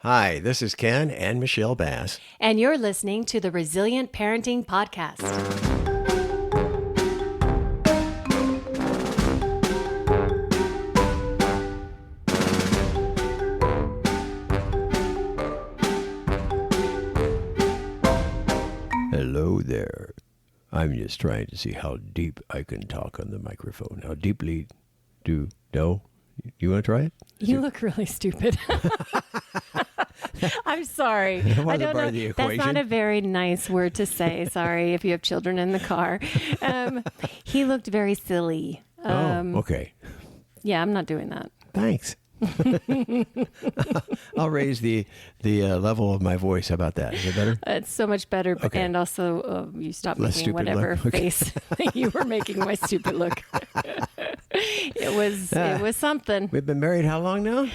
Hi, this is Ken and Michelle Bass. And you're listening to the Resilient Parenting Podcast. Hello there. I'm just trying to see how deep I can talk on the microphone. How deeply do... No? You want to try it? You look really stupid. I'm sorry. I don't know. That's not a very nice word to say. Sorry if you have children in the car. He looked very silly. Okay. Yeah, I'm not doing that. Thanks. I'll raise the level of my voice. How about that? Is it better? It's so much better. Okay. And also, you stop Less making stupid whatever look. Okay. face you were making my stupid look. It was something. We've been married how long now?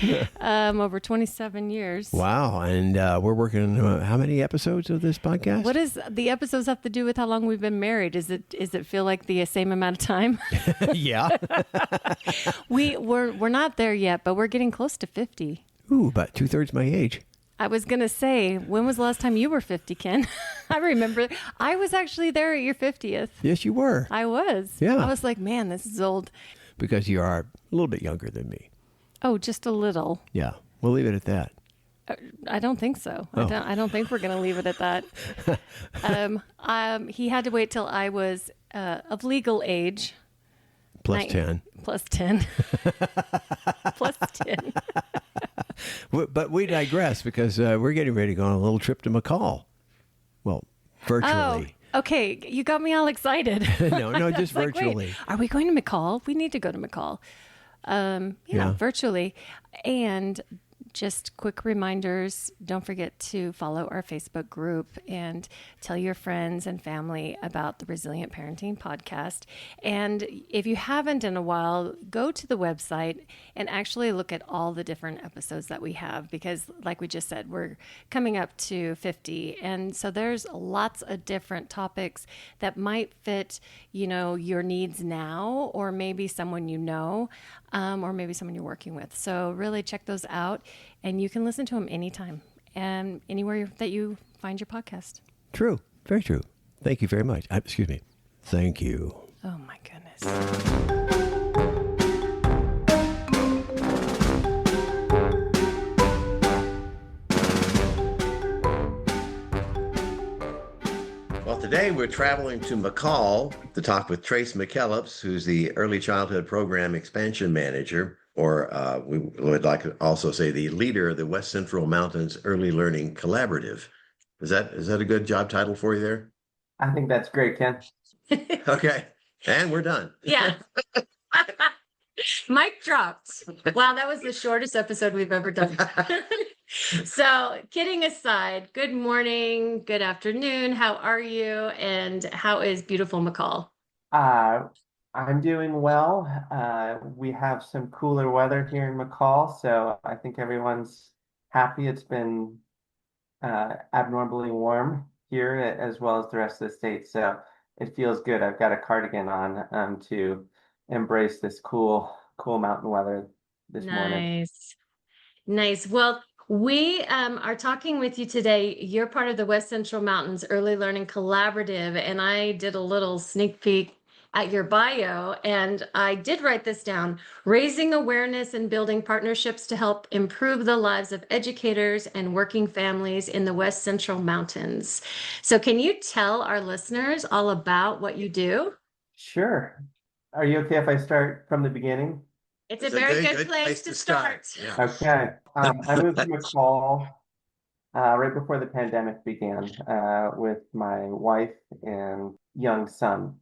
Over 27 years. Wow. And we're working on how many episodes of this podcast? What does the episodes have to do with how long we've been married? Is it feel like the same amount of time? Yeah. We're not there yet, but we're getting close to 50. Ooh, about 2/3 my age. I was going to say, when was the last time you were 50, Ken? I remember I was actually there at your 50th. Yes, you were. I was. Yeah. I was like, man, this is old. Because you are a little bit younger than me. Oh, just a little. Yeah. We'll leave it at that. I don't think so. Oh. I don't think we're going to leave it at that. He had to wait till I was of legal age. Plus 10. Plus 10. Plus 10. But we digress because we're getting ready to go on a little trip to McCall. Well, virtually. Oh, okay. You got me all excited. No, just virtually. Wait, are we going to McCall? We need to go to McCall. Yeah, virtually. And just quick reminders, don't forget to follow our Facebook group and tell your friends and family about the Resilient Parenting Podcast. And if you haven't in a while, go to the website and actually look at all the different episodes that we have, because like we just said, we're coming up to 50. And so there's lots of different topics that might fit, your needs now, or maybe someone or maybe someone you're working with. So really check those out. And you can listen to them anytime and anywhere that you find your podcast. True. Very true. Thank you very much. Excuse me. Thank you. Oh, my goodness. Well, today we're traveling to McCall to talk with Trace McKellips, who's the Early Childhood Program Expansion Manager, or we would like to also say the leader of the West Central Mountains Early Learning Collaborative. Is that a good job title for you there? I think that's great, Ken. Okay. And we're done. Yeah. Mic dropped. Wow, that was the shortest episode we've ever done. So, kidding aside, good morning, good afternoon. How are you? And how is beautiful McCall? I'm doing well. We have some cooler weather here in McCall, so I think everyone's happy. It's been abnormally warm here as well as the rest of the state, so it feels good. I've got a cardigan on to embrace this cool mountain weather this morning. Nice. Well, we are talking with you today. You're part of the West Central Mountains Early Learning Collaborative, and I did a little sneak peek at your bio, and I did write this down: raising awareness and building partnerships to help improve the lives of educators and working families in the West Central Mountains. So can you tell our listeners all about what you do? Sure. Are you okay if I start from the beginning? It's a very good place to start. Yeah. Okay. I moved to McCall right before the pandemic began with my wife and young son.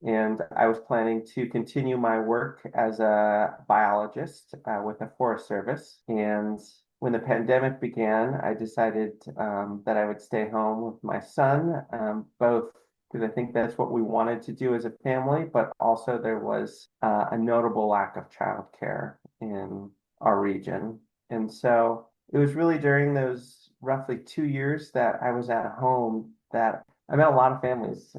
And I was planning to continue my work as a biologist with the Forest Service. And when the pandemic began, I decided that I would stay home with my son, both because I think that's what we wanted to do as a family, but also there was a notable lack of childcare in our region. And so it was really during those roughly 2 years that I was at home that I met a lot of families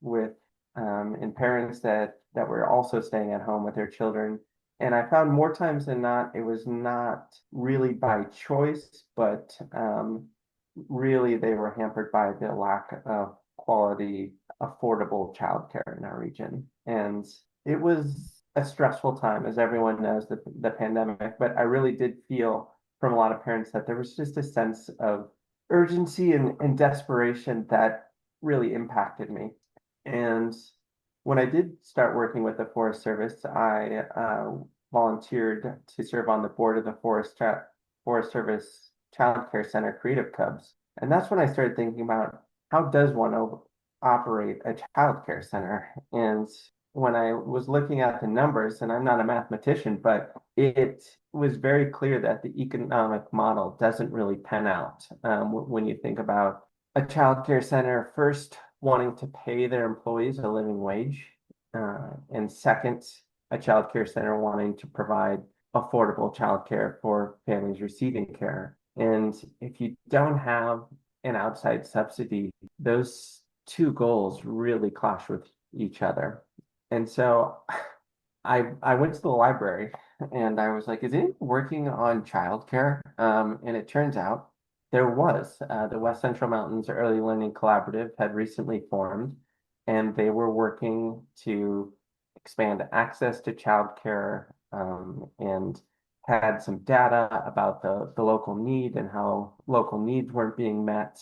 with and parents that were also staying at home with their children And I found more times than not, it was not really by choice, but really they were hampered by the lack of quality, affordable childcare in our region. And it was a stressful time, as everyone knows, the pandemic. But I really did feel from a lot of parents that there was just a sense of urgency and desperation that really impacted me. And when I did start working with the Forest Service, I volunteered to serve on the board of the Forest Service Childcare Center Creative Cubs. And that's when I started thinking about how does one operate a childcare center? And when I was looking at the numbers, and I'm not a mathematician, but it was very clear that the economic model doesn't really pan out when you think about a childcare center first wanting to pay their employees a living wage, and second, a childcare center wanting to provide affordable childcare for families receiving care. And if you don't have an outside subsidy, those two goals really clash with each other. And so I went to the library and I was like, is anyone working on childcare? And it turns out there was. The West Central Mountains Early Learning Collaborative had recently formed, and they were working to expand access to childcare, and had some data about the local need and how local needs weren't being met.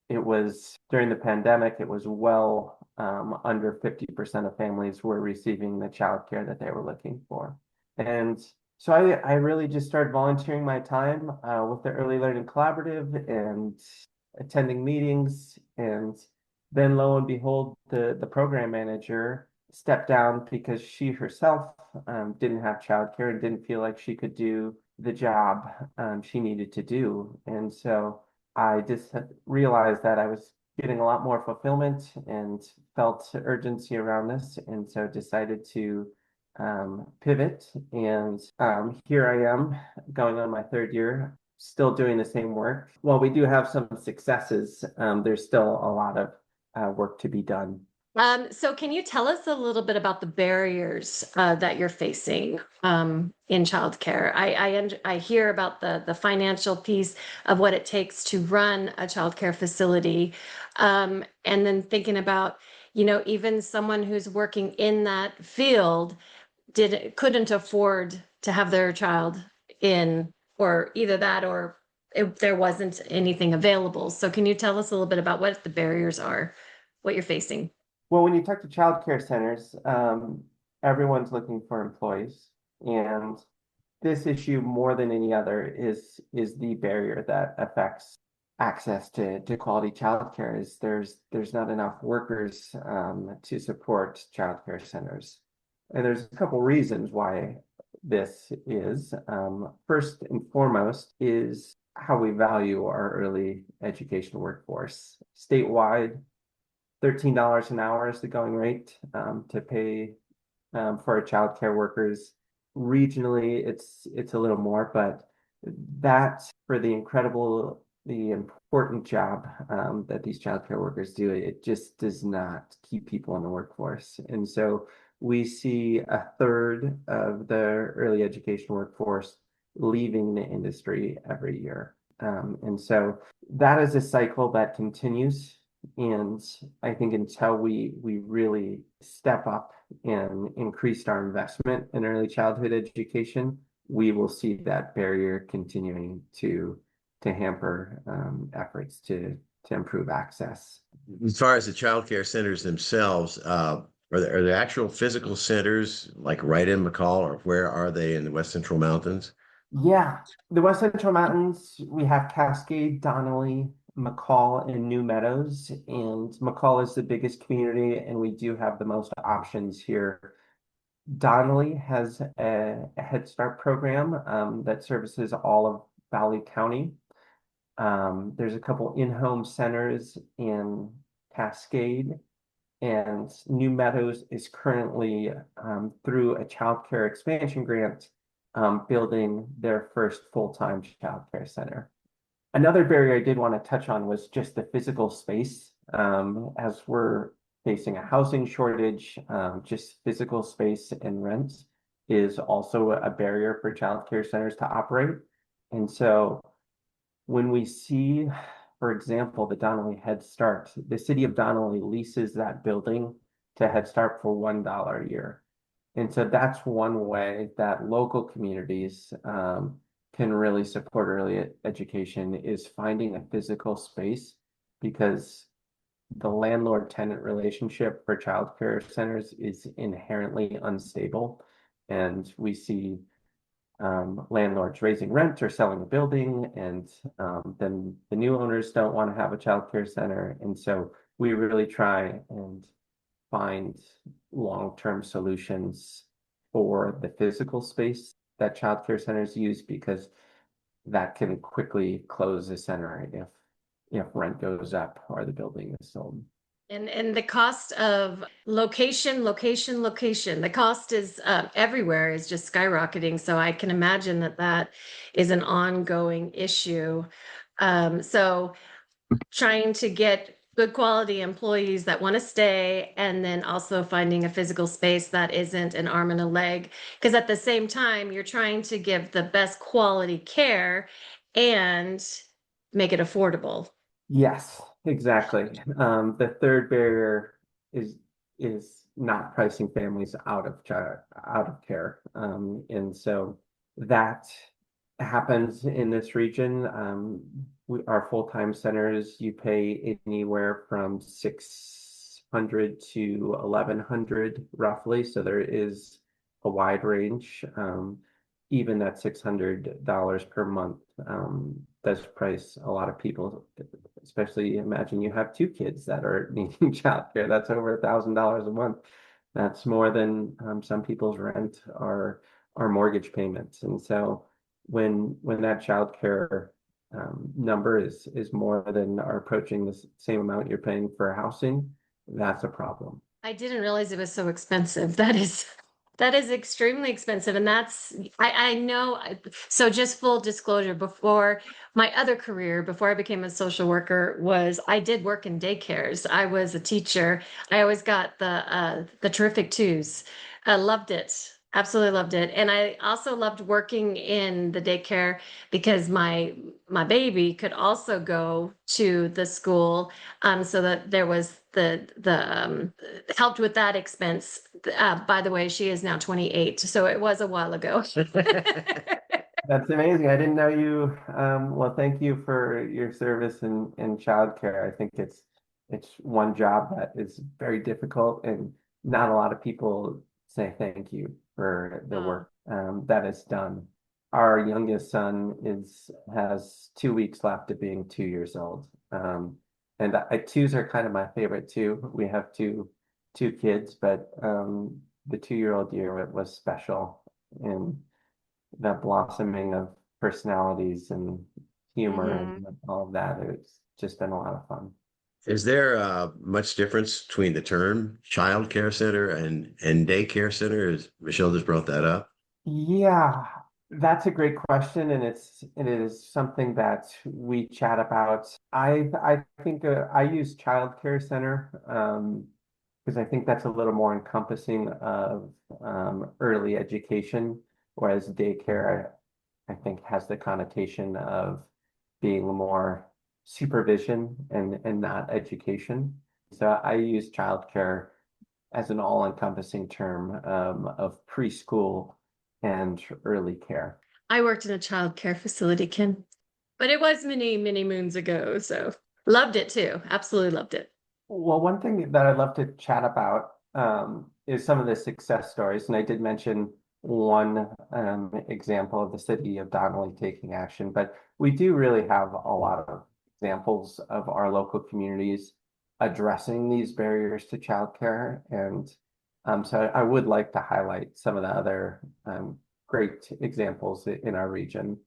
It was during the pandemic, it was well under 50% of families were receiving the childcare that they were looking for. And so I really just started volunteering my time with the Early Learning Collaborative and attending meetings. And then lo and behold, the program manager stepped down because she herself didn't have childcare and didn't feel like she could do the job she needed to do. And so I just realized that I was getting a lot more fulfillment and felt urgency around this. And so decided to pivot. And here I am going on my third year, still doing the same work. While we do have some successes, there's still a lot of work to be done. So can you tell us a little bit about the barriers that you're facing in childcare? I hear about the financial piece of what it takes to run a childcare facility, and then thinking about, even someone who's working in that field couldn't afford to have their child in, or either that, or if there wasn't anything available. So can you tell us a little bit about what the barriers are, what you're facing? Well, when you talk to childcare centers, everyone's looking for employees, and this issue more than any other is the barrier that affects access to quality childcare. Is there's not enough workers to support childcare centers, and there's a couple reasons why this is. First and foremost is how we value our early education workforce statewide. $13 an hour is the going rate to pay for our childcare workers. Regionally, it's a little more, but that for the important job that these childcare workers do, it just does not keep people in the workforce. And so we see a third of the early education workforce leaving the industry every year. And so that is a cycle that continues. And I think until we really step up and increased our investment in early childhood education, we will see that barrier continuing to hamper efforts to improve access. As far as the child care centers themselves, are there actual physical centers like right in McCall, or where are they in the West Central Mountains? Yeah, the West Central Mountains, we have Cascade, Donnelly, McCall, and New Meadows. And McCall is the biggest community, and we do have the most options here. Donnelly has a Head Start program that services all of Valley County. There's a couple in-home centers in Cascade, and New Meadows is currently through a child care expansion grant building their first full-time child care center. Another barrier I did want to touch on was just the physical space. As we're facing a housing shortage, just physical space and rent is also a barrier for childcare centers to operate. And so when we see, for example, the Donnelly Head Start, the city of Donnelly leases that building to Head Start for $1 a year. And so that's one way that local communities can really support early education, is finding a physical space, because the landlord-tenant relationship for childcare centers is inherently unstable. And we see landlords raising rent or selling a building, and then the new owners don't want to have a childcare center. And so we really try and find long-term solutions for the physical space that childcare centers use, because that can quickly close the center if rent goes up or the building is sold. And the cost of location, the cost is everywhere is just skyrocketing. So I can imagine that that is an ongoing issue. So trying to get good quality employees that want to stay, and then also finding a physical space that isn't an arm and a leg. Because at the same time, you're trying to give the best quality care and make it affordable. Yes, exactly. The third barrier is not pricing families out of care, and so that happens in this region. Our full-time centers, you pay anywhere from 600 to 1,100 roughly, so there is a wide range. Even that $600 per month does price a lot of people, especially imagine you have two kids that are needing childcare. That's over $1,000 a month. That's more than some people's rent or mortgage payments. And so when that childcare number is more than or approaching the same amount you're paying for housing, that's a problem. I didn't realize it was so expensive. That is extremely expensive. And I know. So just full disclosure, before my other career, before I became a social worker, I did work in daycares. I was a teacher. I always got the terrific twos. I loved it. Absolutely loved it. And I also loved working in the daycare because my baby could also go to the school, so that there was the helped with that expense. By the way, she is now 28, so it was a while ago. That's amazing. I didn't know you. Well, thank you for your service in childcare. I think it's one job that is very difficult, and not a lot of people say thank you for the Oh. work that is done. Our youngest son has 2 weeks left of being 2 years old. And twos are kind of my favorite too. We have two kids, but the 2-year-old year was special. And that blossoming of personalities and humor Mhm. and all of that. It's just been a lot of fun. Is there much difference between the term child care center and daycare center? As Michelle just brought that up. Yeah, that's a great question, and it is something that we chat about. I think I use child care center because I think that's a little more encompassing of early education, whereas daycare I think has the connotation of being more supervision and not education. So I use childcare as an all-encompassing term of preschool and early care. I worked in a child care facility, Kim, but it was many, many moons ago. So loved it too. Absolutely loved it. Well, one thing that I'd love to chat about is some of the success stories. And I did mention one example of the city of Donnelly taking action, but we do really have a lot of examples of our local communities addressing these barriers to childcare. And so I would like to highlight some of the other great examples in our region.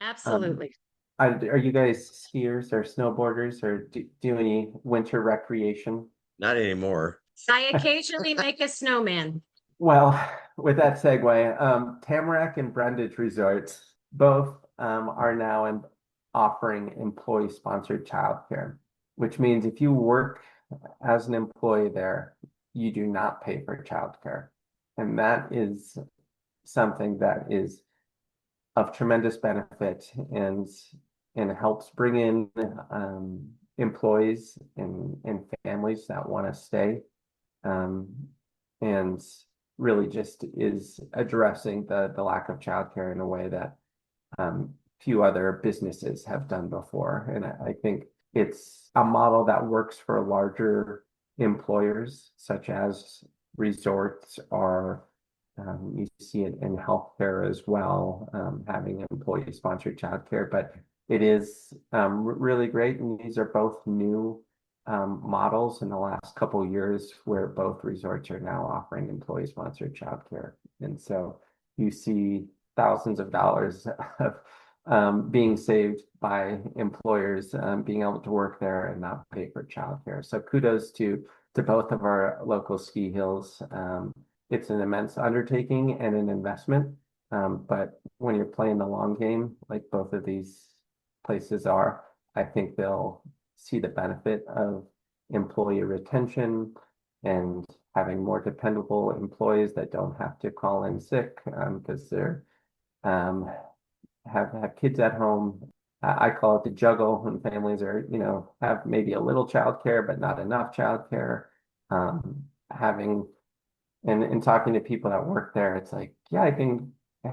Um, Absolutely. are you guys skiers or snowboarders or do any winter recreation? Not anymore. I occasionally make a snowman. Well, with that segue, Tamarack and Brundage Resorts both are now offering employee-sponsored childcare, which means if you work as an employee there, you do not pay for childcare. And that is something that is of tremendous benefit and helps bring in employees and families that want to stay, and really just is addressing the lack of childcare in a way that few other businesses have done before. And I think it's a model that works for larger employers, such as resorts, or you see it in healthcare as well, having employee-sponsored childcare. But it is really great, and these are both new models in the last couple of years where both resorts are now offering employee-sponsored childcare. And so you see thousands of dollars of being saved by employers being able to work there and not pay for childcare. So kudos to both of our local ski hills. It's an immense undertaking and an investment, but when you're playing the long game, like both of these places are, I think they'll see the benefit of employee retention and having more dependable employees that don't have to call in sick because they're have kids at home. I call it the juggle when families are, have maybe a little childcare but not enough childcare. Having and talking to people that work there, it's like, yeah, I can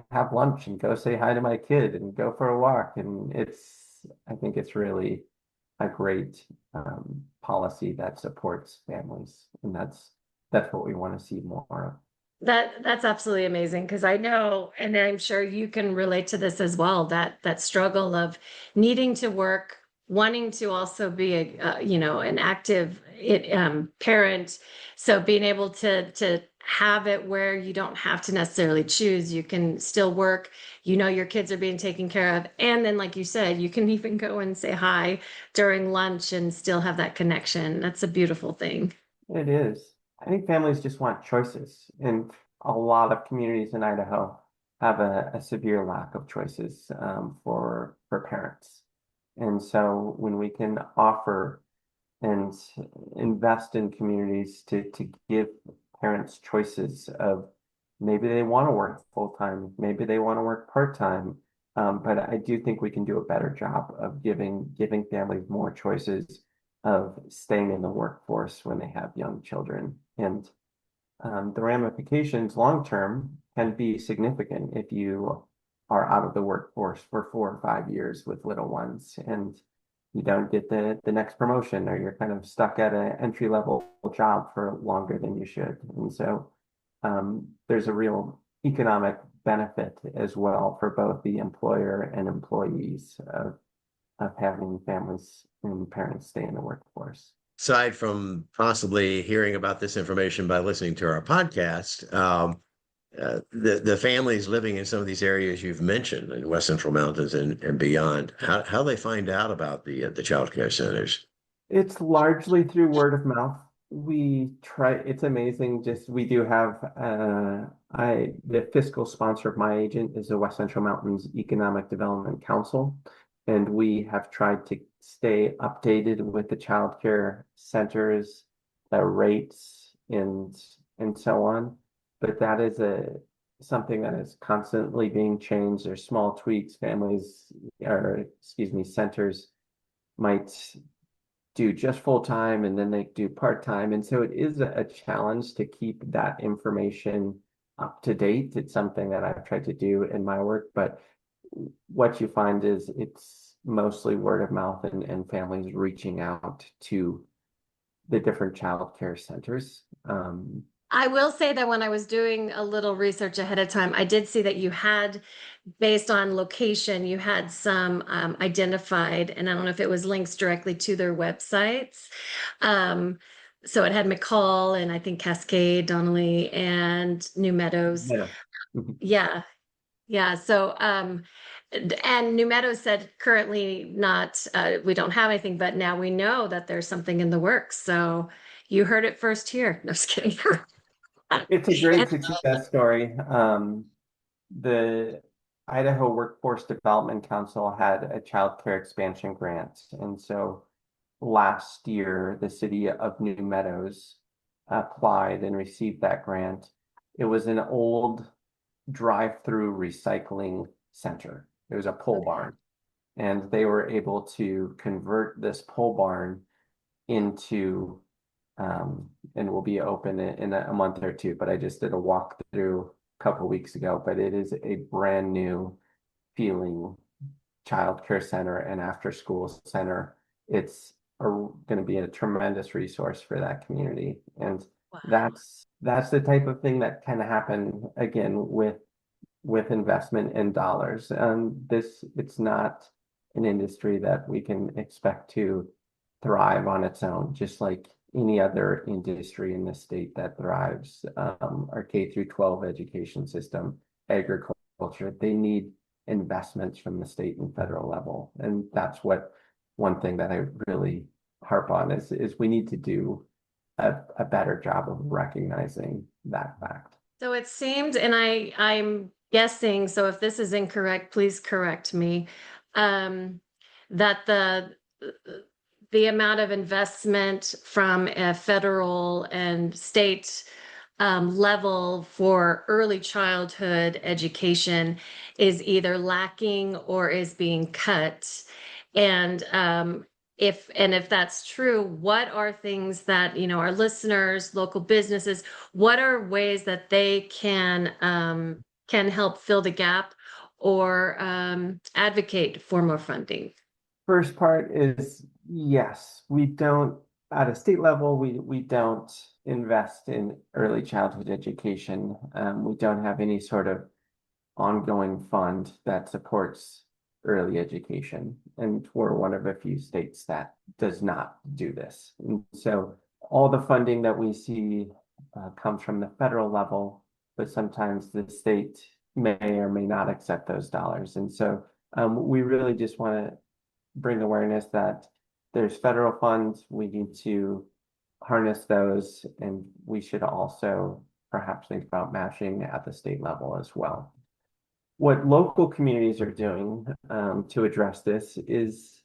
have lunch and go say hi to my kid and go for a walk, and I think it's really a great policy that supports families, and that's what we want to see more of. That's absolutely amazing, because I know, and I'm sure you can relate to this as well, that struggle of needing to work, wanting to also be an active parent. So being able to have it where you don't have to necessarily choose, you can still work, your kids are being taken care of, and then like you said, you can even go and say hi during lunch and still have that connection. That's a beautiful thing. It is. I think families just want choices, and a lot of communities in Idaho have a severe lack of choices for parents. And so when we can offer and invest in communities to give parents choices of maybe they want to work full-time, maybe they want to work part-time, but I do think we can do a better job of giving families more choices of staying in the workforce when they have young children. And the ramifications long term can be significant if you are out of the workforce for 4 or 5 years with little ones and you don't get the next promotion, or you're kind of stuck at an entry level job for longer than you should. And so there's a real economic benefit as well for both the employer and employees of having families and parents stay in the workforce. Aside from possibly hearing about this information by listening to our podcast, the families living in some of these areas you've mentioned in West Central Mountains and beyond, how they find out about the child care centers? It's largely through word of mouth. It's amazing. We do have, the fiscal sponsor of my agent is the West Central Mountains Economic Development Council. And we have tried to stay updated with the child care centers, the rates, and so on. But that is something that is constantly being changed. There's small tweaks. Centers might do just full time and then they do part time. And so it is a challenge to keep that information up to date. It's something that I've tried to do in my work, but what you find is it's mostly word of mouth and families reaching out to the different child care centers. I will say that when I was doing a little research ahead of time, I did see that you had, based on location, you had some identified, and I don't know if it was links directly to their websites. So it had McCall and I think Cascade, Donnelly, and New Meadows. Yeah. Yeah. Yeah. So, and New Meadows said currently not, we don't have anything, but now we know that there's something in the works. So you heard it first here. No, just kidding. It's a great success story. The Idaho Workforce Development Council had a child care expansion grant. And so last year, the city of New Meadows applied and received that grant. It was an old drive-through recycling center. It was a pole Okay. barn, and they were able to convert this pole barn into and will be open in a month or two. But I just did a walkthrough a couple weeks ago, but it is a brand new feeling childcare center and after school center. It's going to be a tremendous resource for that community. And Wow. that's the type of thing that can happen again with investment in dollars. It's not an industry that we can expect to thrive on its own, just like any other industry in the state that thrives. Our K through 12 education system, agriculture, they need investments from the state and federal level. And that's what one thing that I really harp on is we need to do a better job of recognizing that fact. So it seemed, and I'm guessing, so if this is incorrect, please correct me, that the amount of investment from a federal and state level for early childhood education is either lacking or is being cut. And if that's true, what are things that, our listeners, local businesses, what are ways that they can help fill the gap or advocate for more funding? First part is yes, we don't, at a state level, we don't invest in early childhood education. We don't have any sort of ongoing fund that supports early education. And we're one of a few states that does not do this. And so all the funding that we see comes from the federal level, but sometimes the state may or may not accept those dollars. And so we really just want to bring awareness that there's federal funds, we need to harness those, and we should also perhaps think about matching at the state level as well. What local communities are doing to address this is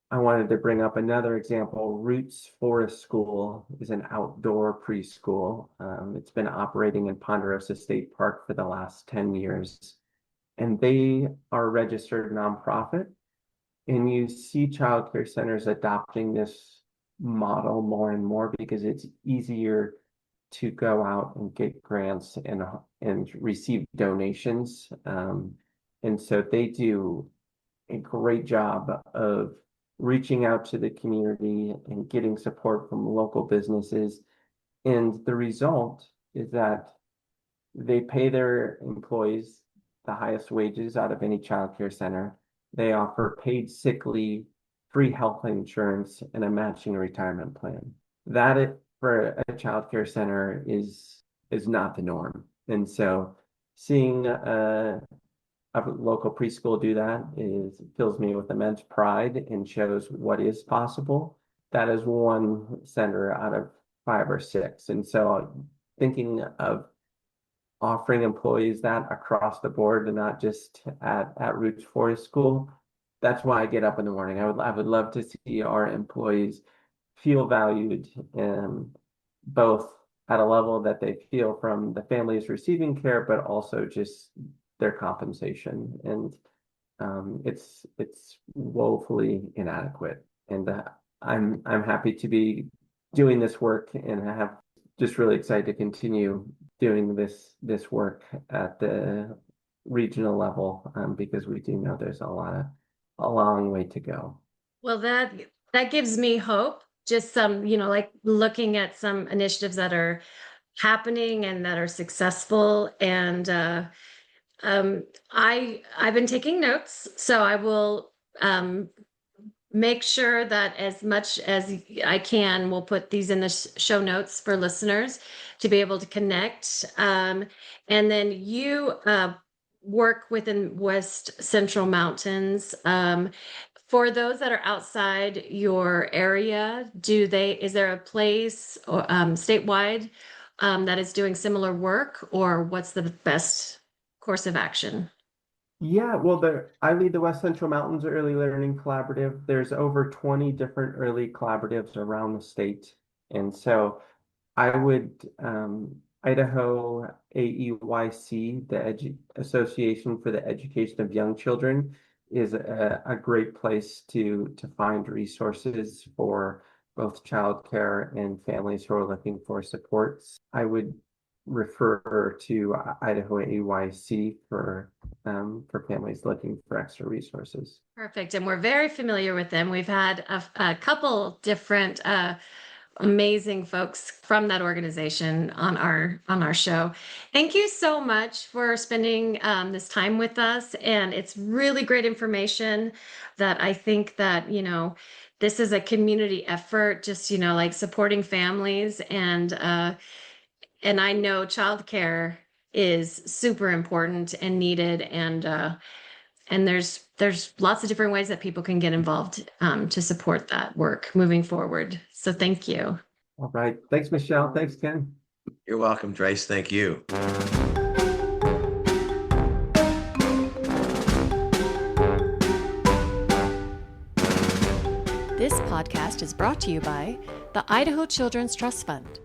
I wanted to bring up another example. Roots Forest School is an outdoor preschool. It's been operating in Ponderosa State Park for the last 10 years, and they are a registered nonprofit. And you see childcare centers adopting this model more and more because it's easier to go out and get grants and receive donations. And so they do a great job of reaching out to the community and getting support from local businesses. And the result is that they pay their employees the highest wages out of any childcare center. They offer paid sick leave, free health insurance, and a matching retirement plan. That for a childcare center is not the norm. And so seeing a local preschool do that fills me with immense pride and shows what is possible. That is one center out of 5 or 6. And so thinking of offering employees that across the board and not just at Roots Forest School, that's why I get up in the morning. I would love to see our employees feel valued, both at a level that they feel from the families receiving care, but also just their compensation. And it's woefully inadequate. And I'm happy to be doing this work, and I have just really excited to continue doing this work at the regional level, because we do know there's a long way to go. Well, that gives me hope. Just some, like looking at some initiatives that are happening and that are successful. And I've been taking notes, so I will make sure that as much as I can, we'll put these in the show notes for listeners to be able to connect. And then you work within West Central Mountains. For those that are outside your area, is there a place or, statewide that is doing similar work, or what's the best course of action? Yeah, well, I lead the West Central Mountains Early Learning Collaborative. There's over 20 different early collaboratives around the state. And so I would Idaho AEYC, the Association for the Education of Young Children, is a great place to find resources for both childcare and families who are looking for supports. I would refer to Idaho AEYC for families looking for extra resources. Perfect. And we're very familiar with them. We've had a couple different amazing folks from that organization on our show. Thank you so much for spending this time with us. And it's really great information that I think that, this is a community effort, just, like supporting families. And I know childcare is super important and needed. And there's lots of different ways that people can get involved to support that work moving forward. So thank you. All right. Thanks, Michelle. Thanks, Ken. You're welcome, Trace. Thank you. This podcast is brought to you by the Idaho Children's Trust Fund.